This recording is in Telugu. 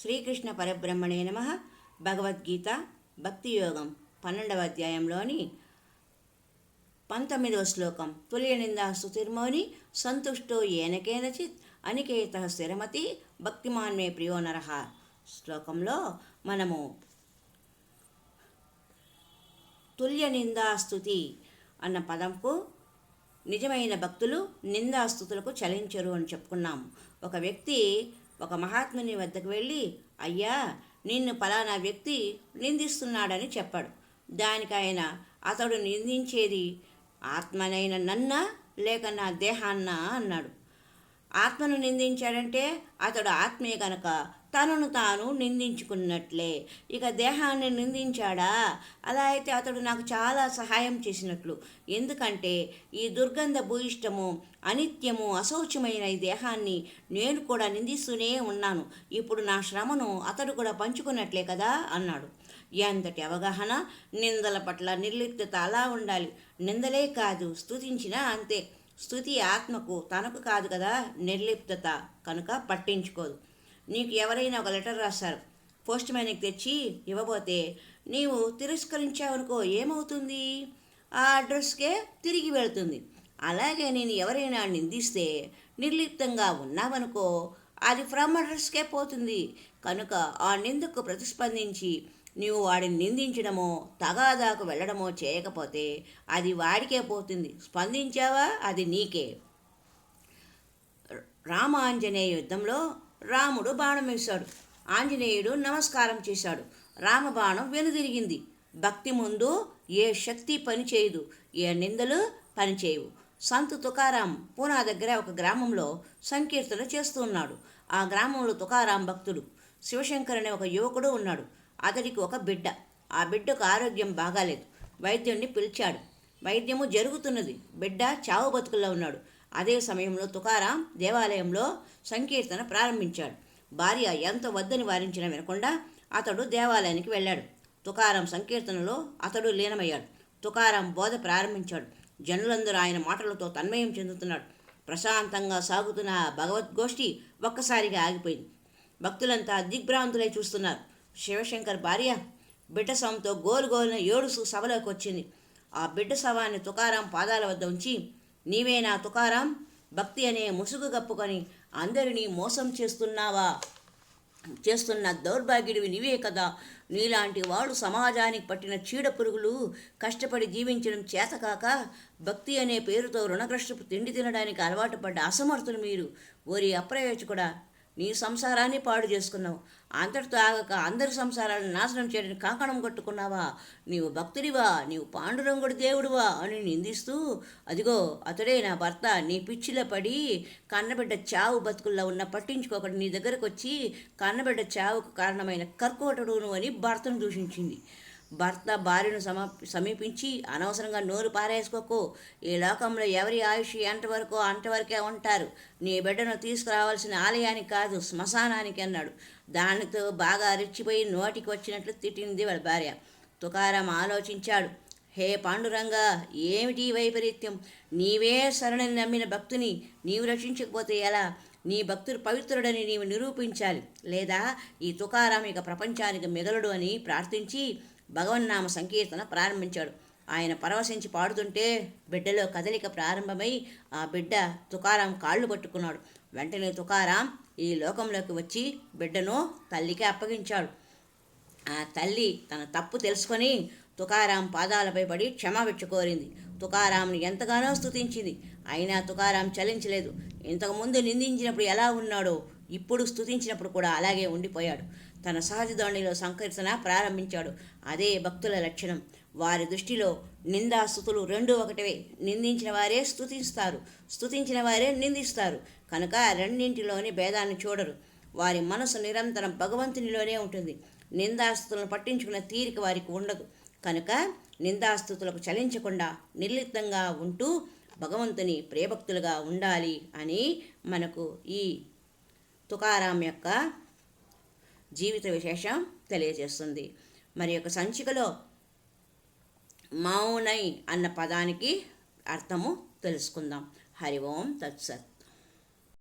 శ్రీకృష్ణ పరబ్రహ్మణే నమః. భగవద్గీత భక్తి యోగం 12వ అధ్యాయంలోని 19వ శ్లోకం. తుల్యనిందా స్తుతిర్మౌని సంతుష్టో ఏన కేనచిత్ అనికేతః స్థిరమతి భక్తిమాన్ మే ప్రియో నరః. శ్లోకంలో మనము తుల్యనిందాస్తుతి అన్న పదంకు నిజమైన భక్తులు నిందాస్తుతులకు చలించరు అని చెప్పుకున్నాము. ఒక వ్యక్తి ఒక మహాత్ముని వద్దకు వెళ్ళి, అయ్యా, నిన్ను పలానా వ్యక్తి నిందిస్తున్నాడని చెప్పాడు. దానికి ఆయన, అతడు నిందించేది ఆత్మనైన నన్నా లేక నా దేహాన్నా అన్నాడు. ఆత్మను నిందించాడంటే అతడు ఆత్మే కనుక తనను తాను నిందించుకున్నట్లే. ఇక దేహాన్ని నిందించాడా, అలా అయితే అతడు నాకు చాలా సహాయం చేసినట్లు. ఎందుకంటే ఈ దుర్గంధ భూయిష్టము, అనిత్యము, అశౌచమైన ఈ దేహాన్ని నేను కూడా నిందిస్తూనే ఉన్నాను. ఇప్పుడు నా శ్రమను అతడు కూడా పంచుకున్నట్లే కదా అన్నాడు. ఎంతటి అవగాహన! నిందల పట్ల నిర్లిప్తత అలా ఉండాలి. నిందలే కాదు, స్తుతించినా అంతే. స్తుతి ఆత్మకు, తనకు కాదు కదా. నిర్లిప్తత కనుక పట్టించుకోదు. నీకు ఎవరైనా ఒక లెటర్ రాస్తారు, పోస్ట్ మ్యాన్కి తెచ్చి ఇవ్వబోతే నీవు తిరస్కరించావనుకో, ఏమవుతుంది? ఆ అడ్రస్కే తిరిగి వెళ్తుంది. అలాగే నేను ఎవరైనా నిందిస్తే నిర్లిప్తంగా ఉన్నావనుకో, అది ఫ్రమ్ అడ్రస్కే పోతుంది. కనుక ఆ నిందకు ప్రతిస్పందించి నీవు వాడిని నిందించడమో తగాదాకు వెళ్ళడమో చేయకపోతే అది వాడికే పోతుంది. స్పందించావా, అది నీకే. రామాంజనేయ యుద్ధంలో రాముడు బాణం వేశాడు. ఆంజనేయుడు నమస్కారం చేశాడు. రామబాణం వెనుదిరిగింది. భక్తి ముందు ఏ శక్తి పనిచేయదు, ఏ నిందలు పనిచేయవు. సంత్ తుకారాం పూనా దగ్గర ఒక గ్రామంలో సంకీర్తన చేస్తున్నాడు. ఆ గ్రామంలో తుకారాం భక్తుడు శివశంకర్ అనే ఒక యువకుడు ఉన్నాడు. అతడికి ఒక బిడ్డ. ఆ బిడ్డకు ఆరోగ్యం బాగాలేదు. వైద్యుడిని పిలిచాడు. వైద్యము జరుగుతున్నది. బిడ్డ చావు బతుకుల్లో ఉన్నాడు. అదే సమయంలో తుకారాం దేవాలయంలో సంకీర్తన ప్రారంభించాడు. భార్య ఎంత వద్దని వారించినా వినకుండా అతడు దేవాలయానికి వెళ్ళాడు. తుకారాం సంకీర్తనలో అతడు లీనమయ్యాడు. తుకారాం బోధ ప్రారంభించాడు. జనులందరూ ఆయన మాటలతో తన్మయం చెందుతున్నాడు. ప్రశాంతంగా సాగుతున్న భగవద్గోష్ఠి ఒక్కసారిగా ఆగిపోయింది. భక్తులంతా దిగ్భ్రాంతులై చూస్తున్నారు. శివశంకర్ భార్య బిడ్డ శవంతో గోలుగోలున ఏడుస్తూ సభలోకి వచ్చింది. ఆ బిడ్డ శవాన్ని తుకారాం పాదాల వద్ద ఉంచి, నీవేనా తుకారాం? భక్తి అనే ముసుగు కప్పుకొని అందరినీ మోసం చేస్తున్న దౌర్భాగ్యుడివి నీవే కదా. నీలాంటి వాడు సమాజానికి పట్టిన చీడ పురుగులు కష్టపడి జీవించడం చేతకాక భక్తి అనే పేరుతో రుణగ్రస్తపు తిండి తినడానికి అలవాటు పడ్డ అసమర్థులు మీరు. ఓరి అప్రయోజకుడా, నీ సంసారాన్ని పాడు చేసుకున్నావు. అంతటితో ఆగక అందరి సంసారాలను నాశనం చేయడానికి కంకణం కట్టుకున్నావా? నీవు భక్తుడివా, నీవు పాండురంగుడి దేవుడివా అని నిందిస్తూ, అదిగో అతడే నా భర్త, నీ పిచ్చిలో పడి కన్నబిడ్డ చావు బతుకుల్లో ఉన్న పట్టించుకోకటి నీ దగ్గరకు వచ్చి కన్నబిడ్డ చావుకు కారణమైన కర్కోటడును అని భర్తను దూషించింది. భర్త భార్యను సమీపించి, అనవసరంగా నోరు పారేసుకోకు. ఈ లోకంలో ఎవరి ఆయుష్ ఎంతవరకో అంతవరకే ఉంటారు. నీ బిడ్డను తీసుకురావాల్సిన ఆలయానికి కాదు, శ్మశానానికి అన్నాడు. దానితో బాగా రెచ్చిపోయి నోటికి వచ్చినట్లు తిట్టింది వాళ్ళ భార్య. తుకారాం ఆలోచించాడు. హే పాండురంగా, ఏమిటి వైపరీత్యం? నీవే శరణని నమ్మిన భక్తుని నీవు రక్షించకపోతే ఎలా? నీ భక్తుడు పవిత్రుడని నీవు నిరూపించాలి. లేదా ఈ తుకారాం ఇక ప్రపంచానికి మిగలడు అని ప్రార్థించి భగవన్నామ సంకీర్తన ప్రారంభించాడు. ఆయన పరవశించి పాడుతుంటే బిడ్డలో కదలిక ప్రారంభమై ఆ బిడ్డ తుకారాం కాళ్ళు పట్టుకున్నాడు. వెంటనే తుకారాం ఈ లోకంలోకి వచ్చి బిడ్డను తల్లికి అప్పగించాడు. ఆ తల్లి తన తప్పు తెలుసుకొని తుకారాం పాదాలపై పడి క్షమాభిక్ష కోరింది. తుకారాంని ఎంతగానో స్తుతించింది. అయినా తుకారాం చలించలేదు. ఇంతకుముందు నిందించినప్పుడు ఎలా ఉన్నాడో ఇప్పుడు స్తుతించినప్పుడు కూడా అలాగే ఉండిపోయాడు. తన సహజ ధోరణిలో సంకీర్తన ప్రారంభించాడు. అదే భక్తుల లక్షణం. వారి దృష్టిలో నిందాస్తుతులు రెండూ ఒకటివే. నిందించిన వారే స్తుతిస్తారు, స్తుతించిన వారే నిందిస్తారు. కనుక రెండింటిలోని భేదాన్ని చూడరు. వారి మనసు నిరంతరం భగవంతునిలోనే ఉంటుంది. నిందాస్తుతులను పట్టించుకున్న తీరిక వారికి ఉండదు. కనుక నిందాస్తుతులకు చలించకుండా నిర్లిప్తంగా ఉంటూ భగవంతుని ప్రియభక్తులుగా ఉండాలి అని మనకు ఈ తుకారాం యొక్క జీవిత విశేషం తెలియజేస్తుంది. మరి యొక్క సంచికలో మౌనై అన్న పదానికి అర్థము తెలుసుకుందాం. హరి ఓం తత్సత్.